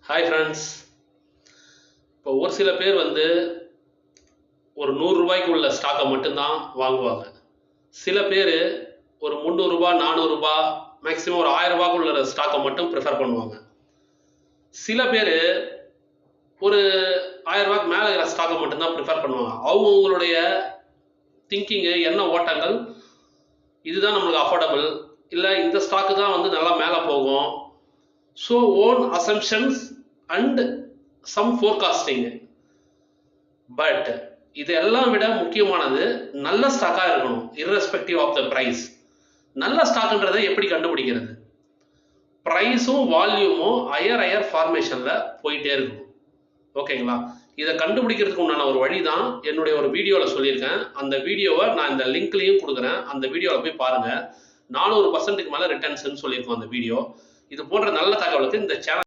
Hi friends. இப்போ ஒரு சில பேர் ஒரு 100 ரூபாய்க்கு உள்ள ஸ்டாக்கை மட்டும்தான் வாங்குவாங்க. சில பேர் ஒரு 300 ரூபாய் 400 ரூபாய் மேக்ஸிமம் ஒரு 1000 ரூபாய்க்கு உள்ள ஸ்டாக்கை மட்டும் ப்ரிஃபர் பண்ணுவாங்க. சில பேர் ஒரு 1000 ரூபாய்க்கு மேலே இருக்கிற ஸ்டாக்கை மட்டும்தான் ப்ரிஃபர் பண்ணுவாங்க. அவங்களுடைய திங்கிங்கு என்ன ஓட்டங்கள், இதுதான் நம்மளுக்கு அஃபோர்டபுள், இல்லை இந்த ஸ்டாக்கு தான் நல்லா மேலே போகும். So own assumptions and some forecasting. But இதெல்லாம் விட முக்கியமானது நல்ல ஸ்டாக்காக இருக்கணும், irrespective ஆஃப் த ப்ரைஸ். நல்ல ஸ்டாக்குன்றதை எப்படி கண்டுபிடிக்கிறது? ப்ரைஸும் வால்யூமும் ஹையர் ஃபார்மேஷனில் போயிட்டே இருக்கும். ஓகேங்களா? இதை கண்டுபிடிக்கிறதுக்கு உண்டான ஒரு வழி தான் என்னுடைய ஒரு வீடியோவில் சொல்லியிருக்கேன். அந்த வீடியோவை நான் இந்த லிங்க்லையும் கொடுக்குறேன். அந்த வீடியோவில் போய் பாருங்கள். 400% மேலே ரிட்டர்ன்ஸ்ன்னு சொல்லியிருக்கோம் அந்த வீடியோ. இது போன்ற நல்ல தகவலுக்கு இந்த சேனல்